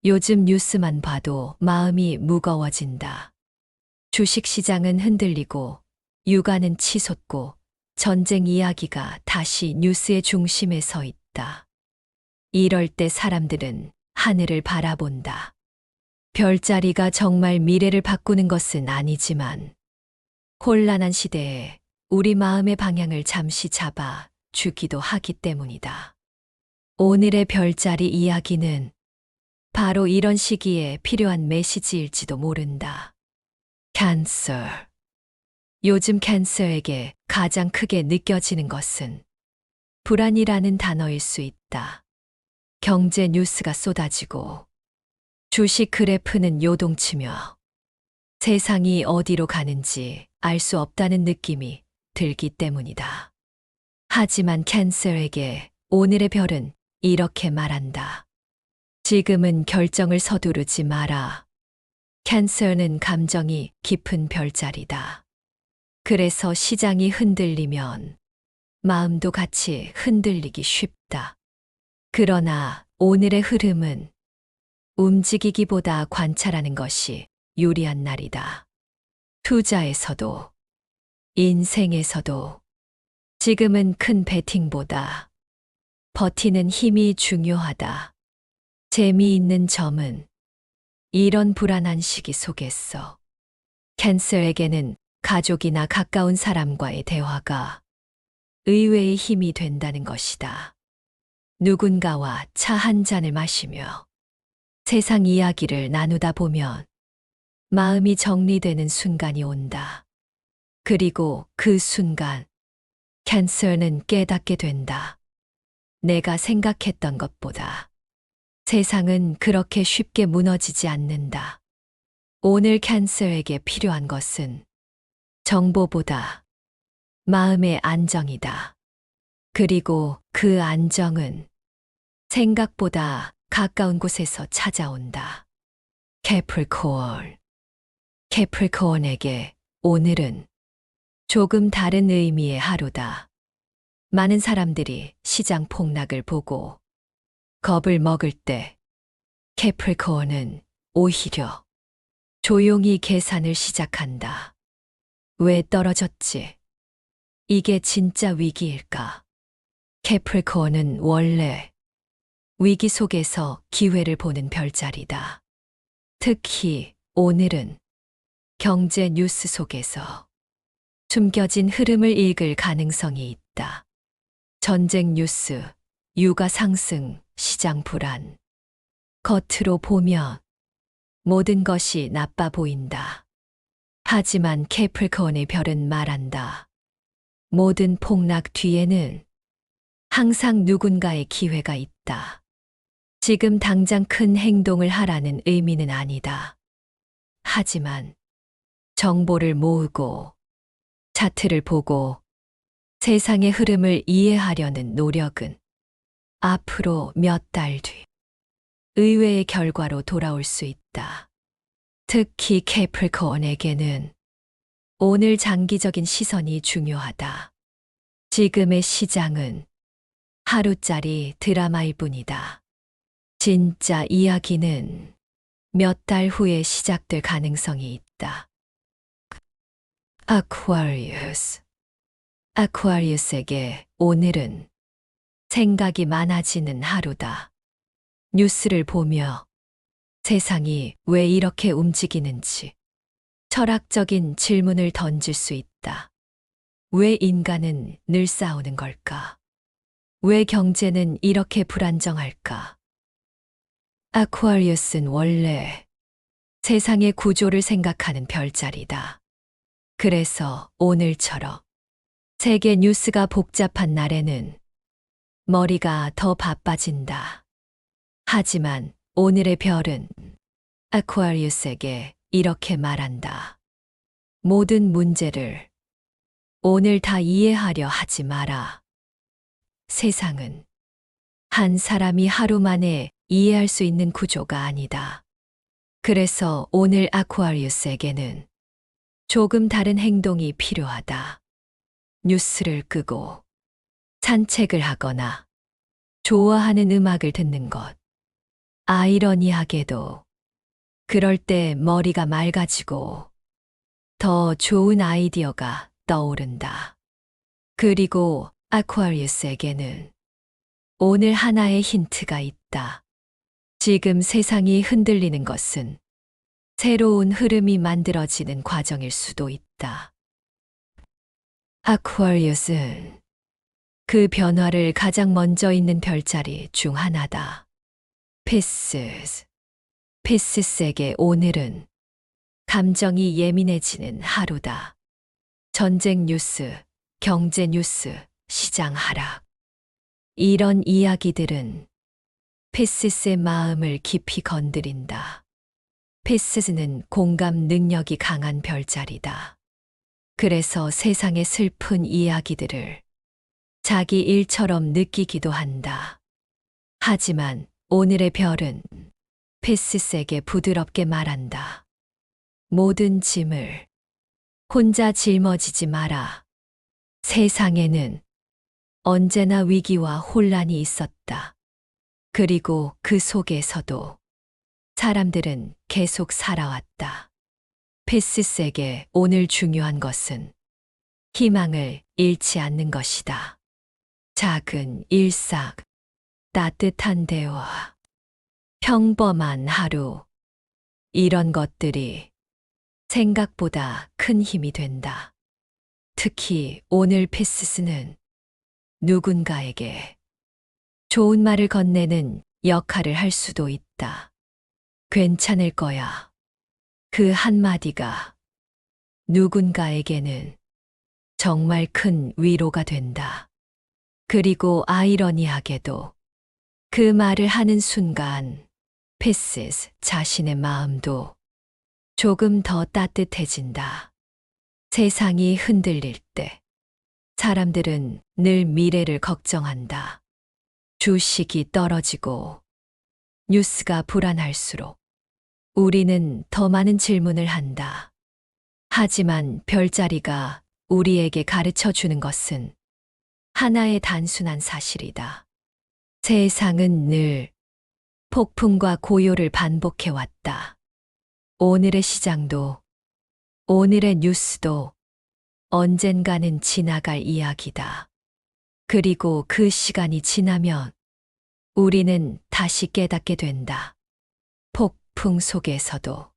요즘 뉴스만 봐도 마음이 무거워진다. 주식시장은 흔들리고, 육아는 치솟고, 전쟁 이야기가 다시 뉴스의 중심에 서 있다. 이럴 때 사람들은 하늘을 바라본다. 별자리가 정말 미래를 바꾸는 것은 아니지만, 혼란한 시대에 우리 마음의 방향을 잠시 잡아 주기도 하기 때문이다. 오늘의 별자리 이야기는 바로 이런 시기에 필요한 메시지일지도 모른다. 캔서. 요즘 캔서에게 가장 크게 느껴지는 것은 불안이라는 단어일 수 있다. 경제 뉴스가 쏟아지고 주식 그래프는 요동치며 세상이 어디로 가는지 알 수 없다는 느낌이 들기 때문이다. 하지만 캔서에게 오늘의 별은 이렇게 말한다. 지금은 결정을 서두르지 마라. 캔서는 감정이 깊은 별자리다. 그래서 시장이 흔들리면 마음도 같이 흔들리기 쉽다. 그러나 오늘의 흐름은 움직이기보다 관찰하는 것이 유리한 날이다. 투자에서도, 인생에서도 지금은 큰 베팅보다 버티는 힘이 중요하다. 재미있는 점은 이런 불안한 시기 속에서 캔서에게는 가족이나 가까운 사람과의 대화가 의외의 힘이 된다는 것이다. 누군가와 차 한 잔을 마시며 세상 이야기를 나누다 보면 마음이 정리되는 순간이 온다. 그리고 그 순간 캔서는 깨닫게 된다. 내가 생각했던 것보다 세상은 그렇게 쉽게 무너지지 않는다. 오늘 캔서에게 필요한 것은 정보보다 마음의 안정이다. 그리고 그 안정은 생각보다 가까운 곳에서 찾아온다. 캐프리콘에게 오늘은 조금 다른 의미의 하루다. 많은 사람들이 시장 폭락을 보고 겁을 먹을 때 캐프리콘은 오히려 조용히 계산을 시작한다. 왜 떨어졌지? 이게 진짜 위기일까? 캐프리콘은 원래 위기 속에서 기회를 보는 별자리다. 특히 오늘은 경제 뉴스 속에서 숨겨진 흐름을 읽을 가능성이 있다. 전쟁 뉴스, 유가 상승, 시장 불안. 겉으로 보면 모든 것이 나빠 보인다. 하지만 캐프리콘의 별은 말한다. 모든 폭락 뒤에는 항상 누군가의 기회가 있다. 지금 당장 큰 행동을 하라는 의미는 아니다. 하지만 정보를 모으고 차트를 보고 세상의 흐름을 이해하려는 노력은 앞으로 몇 달 뒤 의외의 결과로 돌아올 수 있다. 특히 캐프리콘에게는 오늘 장기적인 시선이 중요하다. 지금의 시장은 하루짜리 드라마일 뿐이다. 진짜 이야기는 몇 달 후에 시작될 가능성이 있다. 아쿠아리우스에게 오늘은 생각이 많아지는 하루다. 뉴스를 보며 세상이 왜 이렇게 움직이는지 철학적인 질문을 던질 수 있다. 왜 인간은 늘 싸우는 걸까? 왜 경제는 이렇게 불안정할까? 아쿠아리우스는 원래 세상의 구조를 생각하는 별자리다. 그래서 오늘처럼 세계 뉴스가 복잡한 날에는 머리가 더 바빠진다. 하지만 오늘의 별은 아쿠아리우스에게 이렇게 말한다. 모든 문제를 오늘 다 이해하려 하지 마라. 세상은 한 사람이 하루 만에 이해할 수 있는 구조가 아니다. 그래서 오늘 아쿠아리우스에게는 조금 다른 행동이 필요하다. 뉴스를 끄고 산책을 하거나 좋아하는 음악을 듣는 것. 아이러니하게도 그럴 때 머리가 맑아지고 더 좋은 아이디어가 떠오른다. 그리고 아쿠아리우스에게는 오늘 하나의 힌트가 있다. 지금 세상이 흔들리는 것은 새로운 흐름이 만들어지는 과정일 수도 있다. 아쿠아리우스는 그 변화를 가장 먼저 있는 별자리 중 하나다. 피시스. 피시스에게 오늘은 감정이 예민해지는 하루다. 전쟁 뉴스, 경제 뉴스, 시장 하락. 이런 이야기들은 피시스의 마음을 깊이 건드린다. 피시스는 공감 능력이 강한 별자리다. 그래서 세상의 슬픈 이야기들을 자기 일처럼 느끼기도 한다. 하지만 오늘의 별은 피시스에게 부드럽게 말한다. 모든 짐을 혼자 짊어지지 마라. 세상에는 언제나 위기와 혼란이 있었다. 그리고 그 속에서도 사람들은 계속 살아왔다. 피시스에게 오늘 중요한 것은 희망을 잃지 않는 것이다. 작은 일상, 따뜻한 대화, 평범한 하루, 이런 것들이 생각보다 큰 힘이 된다. 특히 오늘 피시스는 누군가에게 좋은 말을 건네는 역할을 할 수도 있다. 괜찮을 거야. 그 한마디가 누군가에게는 정말 큰 위로가 된다. 그리고 아이러니하게도 그 말을 하는 순간 피시스 자신의 마음도 조금 더 따뜻해진다. 세상이 흔들릴 때 사람들은 늘 미래를 걱정한다. 주식이 떨어지고 뉴스가 불안할수록 우리는 더 많은 질문을 한다. 하지만 별자리가 우리에게 가르쳐 주는 것은 하나의 단순한 사실이다. 세상은 늘 폭풍과 고요를 반복해 왔다. 오늘의 시장도, 오늘의 뉴스도 언젠가는 지나갈 이야기다. 그리고 그 시간이 지나면 우리는 다시 깨닫게 된다. 폭풍 속에서도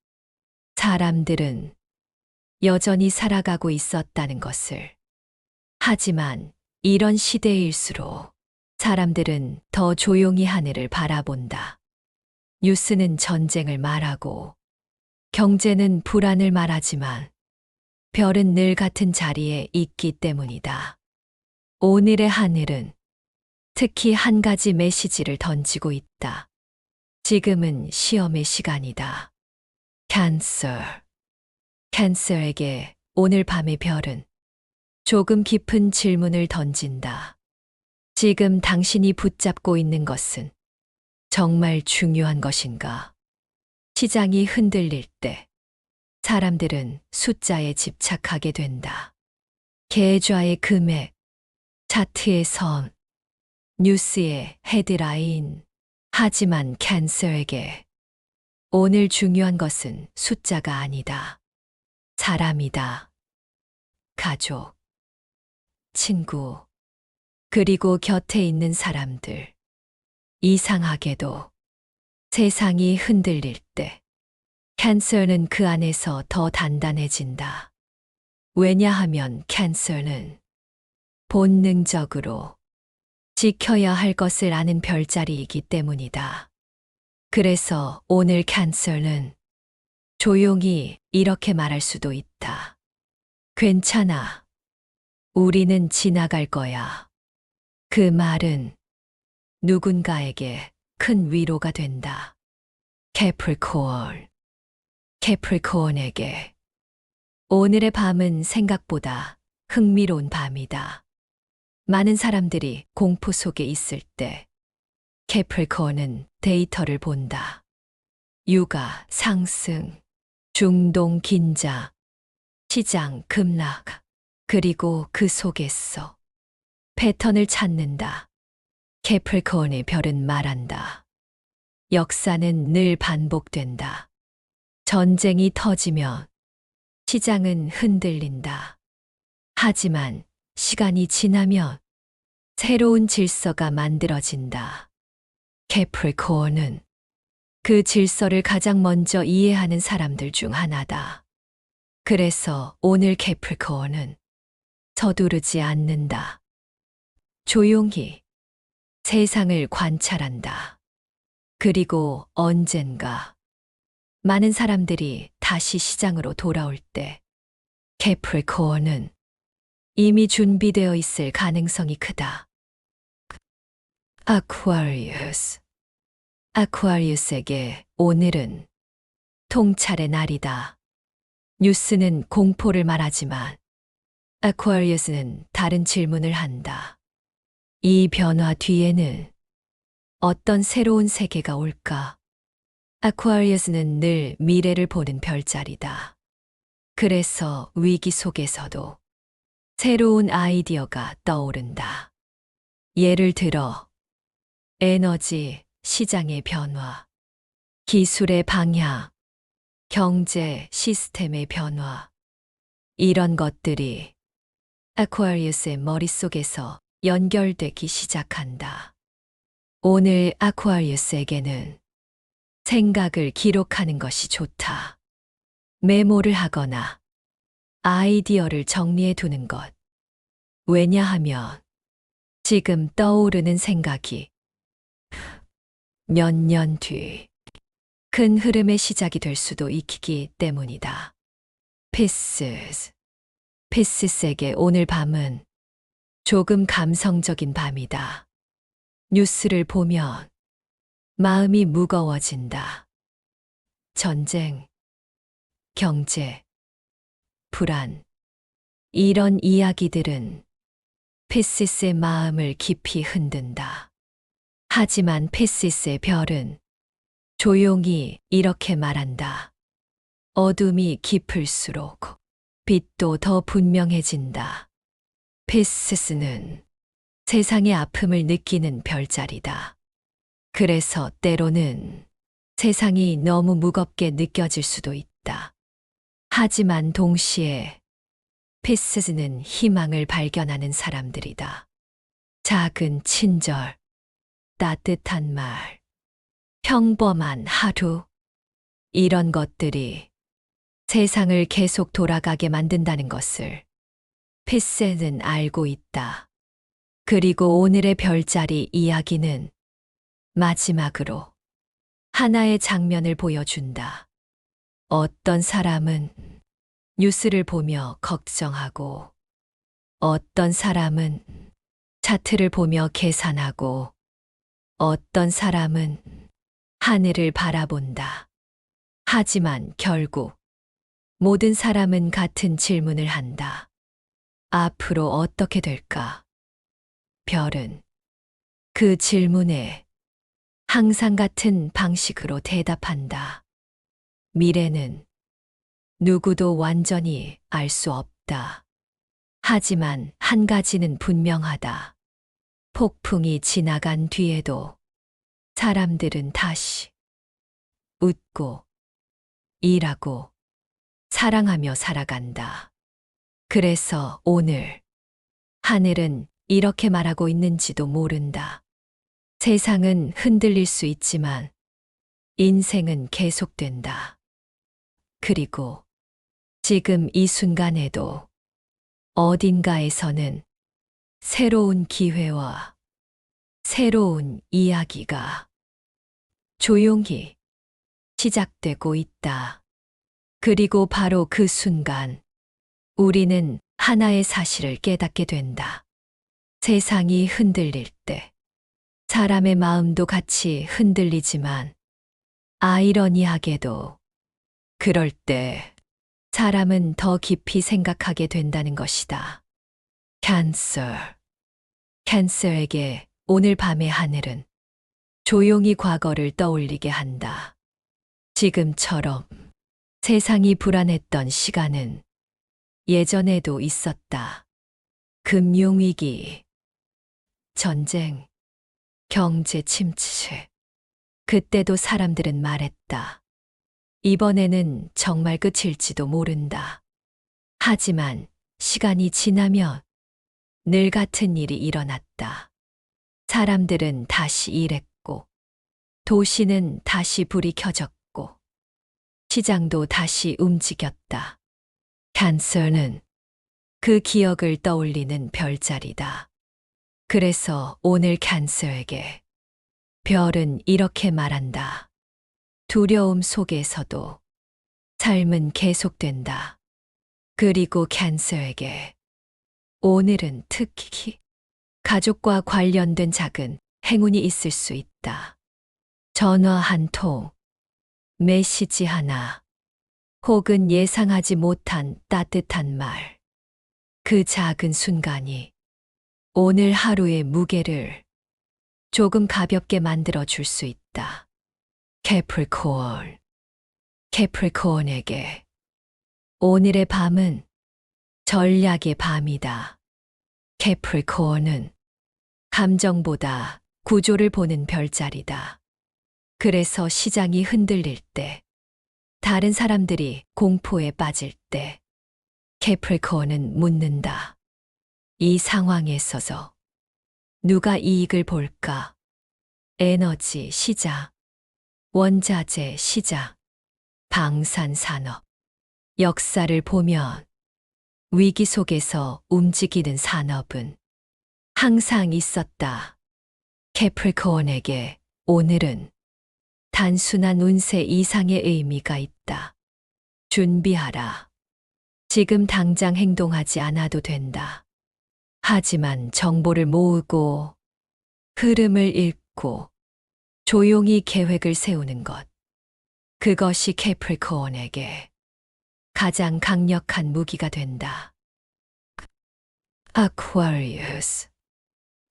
사람들은 여전히 살아가고 있었다는 것을. 하지만 이런 시대일수록 사람들은 더 조용히 하늘을 바라본다. 뉴스는 전쟁을 말하고 경제는 불안을 말하지만 별은 늘 같은 자리에 있기 때문이다. 오늘의 하늘은 특히 한 가지 메시지를 던지고 있다. 지금은 시험의 시간이다. 캔서. 캔서에게 오늘 밤의 별은 조금 깊은 질문을 던진다. 지금 당신이 붙잡고 있는 것은 정말 중요한 것인가? 시장이 흔들릴 때 사람들은 숫자에 집착하게 된다. 계좌의 금액, 차트의 선, 뉴스의 헤드라인. 하지만 캔서에게 오늘 중요한 것은 숫자가 아니다. 사람이다. 가족, 친구, 그리고 곁에 있는 사람들. 이상하게도 세상이 흔들릴 때 캔서는 그 안에서 더 단단해진다. 왜냐하면 캔서는 본능적으로 지켜야 할 것을 아는 별자리이기 때문이다. 그래서 오늘 캔서는 조용히 이렇게 말할 수도 있다. 괜찮아. 우리는 지나갈 거야. 그 말은 누군가에게 큰 위로가 된다. 캐프리콘. 캐프리콘에게 오늘의 밤은 생각보다 흥미로운 밤이다. 많은 사람들이 공포 속에 있을 때 캐프리콘은 데이터를 본다. 유가 상승, 중동 긴장, 시장 급락, 그리고 그 속에서 패턴을 찾는다. 캐프리콘의 별은 말한다. 역사는 늘 반복된다. 전쟁이 터지면 시장은 흔들린다. 하지만 시간이 지나면 새로운 질서가 만들어진다. 캐프리콘은 그 질서를 가장 먼저 이해하는 사람들 중 하나다. 그래서 오늘 캐프리콘은 서두르지 않는다. 조용히 세상을 관찰한다. 그리고 언젠가 많은 사람들이 다시 시장으로 돌아올 때 캐프리콘은 이미 준비되어 있을 가능성이 크다. 아쿠아리우스에게 오늘은 통찰의 날이다. 뉴스는 공포를 말하지만 아쿠아리우스는 다른 질문을 한다. 이 변화 뒤에는 어떤 새로운 세계가 올까? 아쿠아리우스는 늘 미래를 보는 별자리다. 그래서 위기 속에서도 새로운 아이디어가 떠오른다. 예를 들어 에너지 시장의 변화, 기술의 방향, 경제 시스템의 변화, 이런 것들이 아쿠아리우스의 머릿속에서 연결되기 시작한다. 오늘 아쿠아리우스에게는 생각을 기록하는 것이 좋다. 메모를 하거나 아이디어를 정리해 두는 것. 왜냐하면 지금 떠오르는 생각이 몇 년 뒤 큰 흐름의 시작이 될 수도 있기 때문이다. 피스에게 오늘 밤은 조금 감성적인 밤이다. 뉴스를 보면 마음이 무거워진다. 전쟁, 경제, 불안, 이런 이야기들은 피스의 마음을 깊이 흔든다. 하지만 피스의 별은 조용히 이렇게 말한다. 어둠이 깊을수록 빛도 더 분명해진다. 피스는 세상의 아픔을 느끼는 별자리다. 그래서 때로는 세상이 너무 무겁게 느껴질 수도 있다. 하지만 동시에 피스는 희망을 발견하는 사람들이다. 작은 친절, 따뜻한 말, 평범한 하루, 이런 것들이 세상을 계속 돌아가게 만든다는 것을 피스는 알고 있다. 그리고 오늘의 별자리 이야기는 마지막으로 하나의 장면을 보여준다. 어떤 사람은 뉴스를 보며 걱정하고, 어떤 사람은 차트를 보며 계산하고, 어떤 사람은 하늘을 바라본다. 하지만 결국 모든 사람은 같은 질문을 한다. 앞으로 어떻게 될까? 별은 그 질문에 항상 같은 방식으로 대답한다. 미래는 누구도 완전히 알 수 없다. 하지만 한 가지는 분명하다. 폭풍이 지나간 뒤에도 사람들은 다시 웃고, 일하고, 사랑하며 살아간다. 그래서 오늘 하늘은 이렇게 말하고 있는지도 모른다. 세상은 흔들릴 수 있지만 인생은 계속된다. 그리고 지금 이 순간에도 어딘가에서는 새로운 기회와 새로운 이야기가 조용히 시작되고 있다. 그리고 바로 그 순간 우리는 하나의 사실을 깨닫게 된다. 세상이 흔들릴 때 사람의 마음도 같이 흔들리지만 아이러니하게도 그럴 때 사람은 더 깊이 생각하게 된다는 것이다. 캔서에게 오늘 밤의 하늘은 조용히 과거를 떠올리게 한다. 지금처럼 세상이 불안했던 시간은 예전에도 있었다. 금융위기, 전쟁, 경제 침체. 그때도 사람들은 말했다. 이번에는 정말 끝일지도 모른다. 하지만 시간이 지나면 늘 같은 일이 일어났다. 사람들은 다시 일했고, 도시는 다시 불이 켜졌고, 시장도 다시 움직였다. 캔서는 그 기억을 떠올리는 별자리다. 그래서 오늘 캔서에게 별은 이렇게 말한다. 두려움 속에서도 삶은 계속된다. 그리고 캔서에게 오늘은 특히 가족과 관련된 작은 행운이 있을 수 있다. 전화 한 통, 메시지 하나, 혹은 예상하지 못한 따뜻한 말. 그 작은 순간이 오늘 하루의 무게를 조금 가볍게 만들어 줄 수 있다. 캐프리콘에게 오늘의 밤은 전략의 밤이다. 캐프리콘은 감정보다 구조를 보는 별자리다. 그래서 시장이 흔들릴 때, 다른 사람들이 공포에 빠질 때, 캐프리콘은 묻는다. 이 상황에 서서 누가 이익을 볼까? 에너지 시장, 원자재 시장, 방산산업. 역사를 보면 위기 속에서 움직이는 산업은 항상 있었다. 캐프리콘에게 오늘은 단순한 운세 이상의 의미가 있다. 준비하라. 지금 당장 행동하지 않아도 된다. 하지만 정보를 모으고 흐름을 읽고 조용히 계획을 세우는 것. 그것이 캐프리콘에게 가장 강력한 무기가 된다.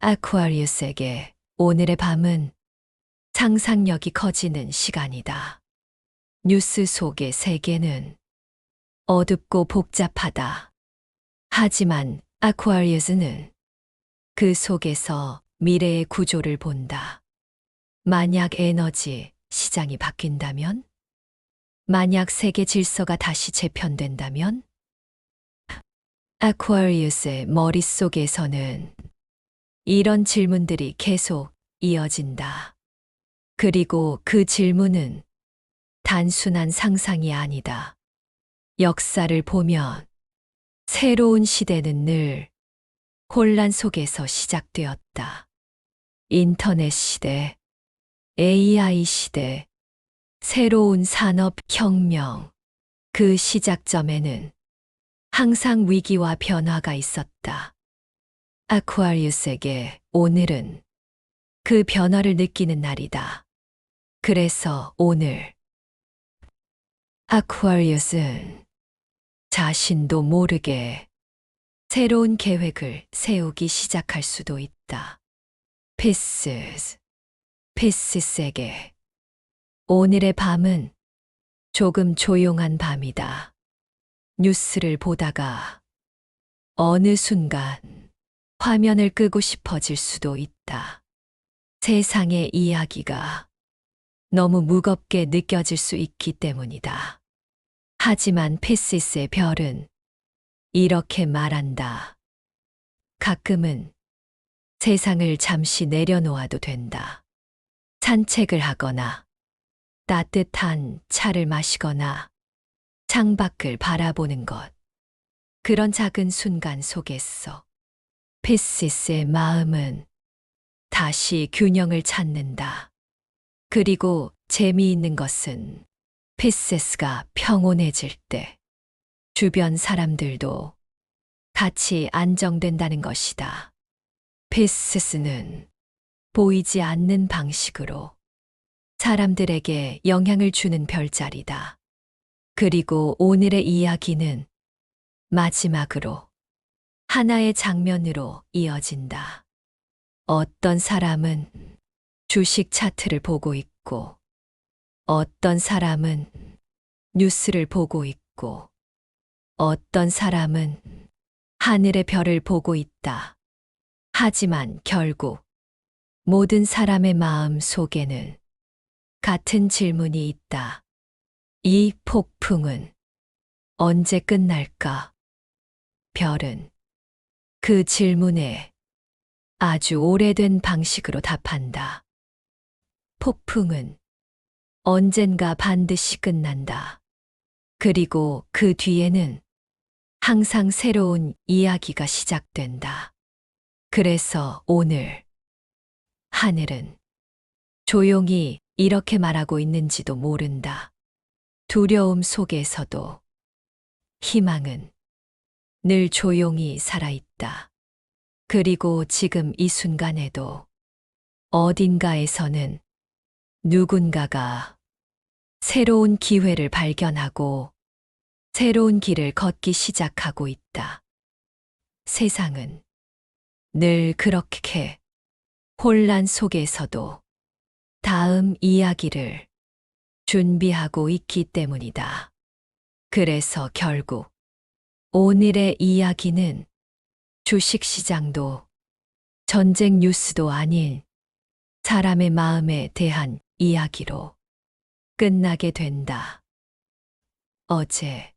아쿠아리우스에게 오늘의 밤은 상상력이 커지는 시간이다. 뉴스 속의 세계는 어둡고 복잡하다. 하지만 아쿠아리우스는 그 속에서 미래의 구조를 본다. 만약 에너지 시장이 바뀐다면? 만약 세계 질서가 다시 재편된다면? 아쿠아리우스의 머릿속에서는 이런 질문들이 계속 이어진다. 그리고 그 질문은 단순한 상상이 아니다. 역사를 보면 새로운 시대는 늘 혼란 속에서 시작되었다. 인터넷 시대, AI 시대, 새로운 산업혁명. 그 시작점에는 항상 위기와 변화가 있었다. 아쿠아리우스에게 오늘은 그 변화를 느끼는 날이다. 그래서 오늘 아쿠아리우스는 자신도 모르게 새로운 계획을 세우기 시작할 수도 있다. 피시스에게 오늘의 밤은 조금 조용한 밤이다. 뉴스를 보다가 어느 순간 화면을 끄고 싶어질 수도 있다. 세상의 이야기가 너무 무겁게 느껴질 수 있기 때문이다. 하지만 피시스의 별은 이렇게 말한다. 가끔은 세상을 잠시 내려놓아도 된다. 산책을 하거나 따뜻한 차를 마시거나 창밖을 바라보는 것. 그런 작은 순간 속에서 피시스의 마음은 다시 균형을 찾는다. 그리고 재미있는 것은 피시스가 평온해질 때 주변 사람들도 같이 안정된다는 것이다. 피시스는 보이지 않는 방식으로 사람들에게 영향을 주는 별자리다. 그리고 오늘의 이야기는 마지막으로 하나의 장면으로 이어진다. 어떤 사람은 주식 차트를 보고 있고, 어떤 사람은 뉴스를 보고 있고, 어떤 사람은 하늘의 별을 보고 있다. 하지만 결국 모든 사람의 마음 속에는 같은 질문이 있다. 이 폭풍은 언제 끝날까? 별은 그 질문에 아주 오래된 방식으로 답한다. 폭풍은 언젠가 반드시 끝난다. 그리고 그 뒤에는 항상 새로운 이야기가 시작된다. 그래서 오늘 하늘은 조용히 이렇게 말하고 있는지도 모른다. 두려움 속에서도 희망은 늘 조용히 살아있다. 그리고 지금 이 순간에도 어딘가에서는 누군가가 새로운 기회를 발견하고 새로운 길을 걷기 시작하고 있다. 세상은 늘 그렇게 혼란 속에서도 다음 이야기를 준비하고 있기 때문이다. 그래서 결국 오늘의 이야기는 주식시장도 전쟁 뉴스도 아닌 사람의 마음에 대한 이야기로 끝나게 된다. 어제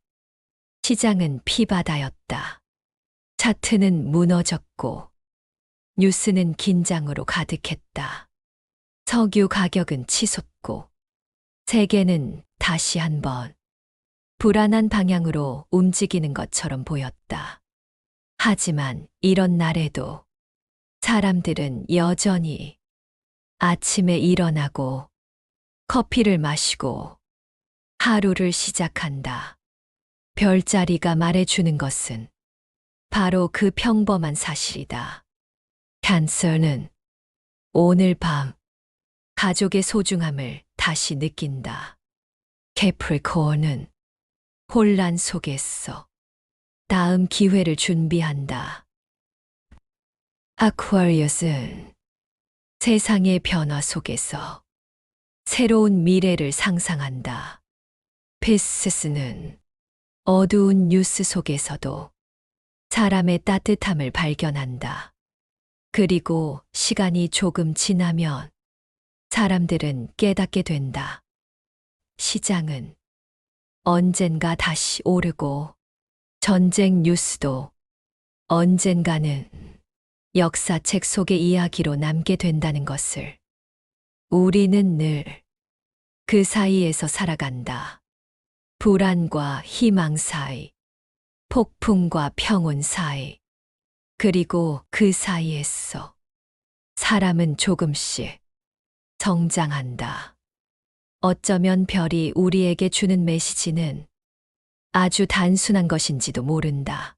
시장은 피바다였다. 차트는 무너졌고 뉴스는 긴장으로 가득했다. 석유 가격은 치솟고 세계는 다시 한번 불안한 방향으로 움직이는 것처럼 보였다. 하지만 이런 날에도 사람들은 여전히 아침에 일어나고 커피를 마시고 하루를 시작한다. 별자리가 말해주는 것은 바로 그 평범한 사실이다. 캔서는 오늘 밤 가족의 소중함을 다시 느낀다. 캐프리콘은 혼란 속에서 다음 기회를 준비한다. 아쿠아리어스는 세상의 변화 속에서 새로운 미래를 상상한다. 피스스는 어두운 뉴스 속에서도 사람의 따뜻함을 발견한다. 그리고 시간이 조금 지나면 사람들은 깨닫게 된다. 시장은 언젠가 다시 오르고 전쟁 뉴스도 언젠가는 역사책 속의 이야기로 남게 된다는 것을 우리는 늘 그 사이에서 살아간다. 불안과 희망 사이, 폭풍과 평온 사이, 그리고 그 사이에서 사람은 조금씩 성장한다. 어쩌면 별이 우리에게 주는 메시지는 아주 단순한 것인지도 모른다.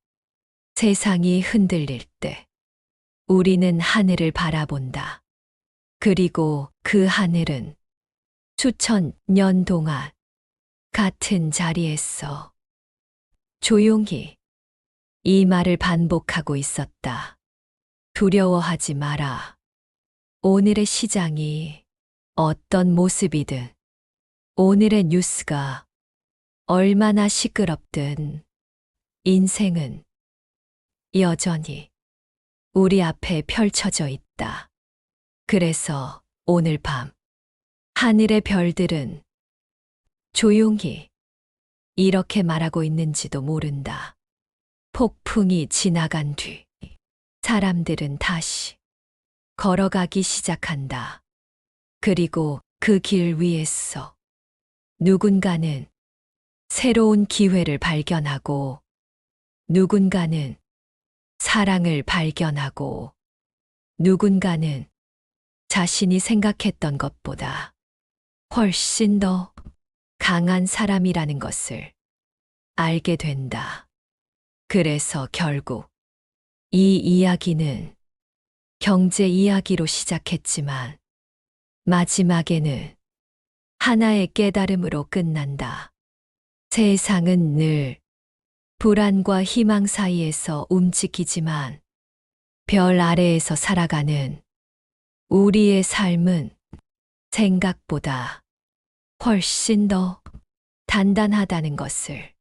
세상이 흔들릴 때 우리는 하늘을 바라본다. 그리고 그 하늘은 수천 년 동안 같은 자리에서 조용히 이 말을 반복하고 있었다. 두려워하지 마라. 오늘의 시장이 어떤 모습이든, 오늘의 뉴스가 얼마나 시끄럽든, 인생은 여전히 우리 앞에 펼쳐져 있다. 그래서 오늘 밤 하늘의 별들은 조용히 이렇게 말하고 있는지도 모른다. 폭풍이 지나간 뒤 사람들은 다시 걸어가기 시작한다. 그리고 그 길 위에서 누군가는 새로운 기회를 발견하고 누군가는 사랑을 발견하고 누군가는 자신이 생각했던 것보다 훨씬 더 강한 사람이라는 것을 알게 된다. 그래서 결국 이 이야기는 경제 이야기로 시작했지만 마지막에는 하나의 깨달음으로 끝난다. 세상은 늘 불안과 희망 사이에서 움직이지만 별 아래에서 살아가는 우리의 삶은 생각보다 훨씬 더 단단하다는 것을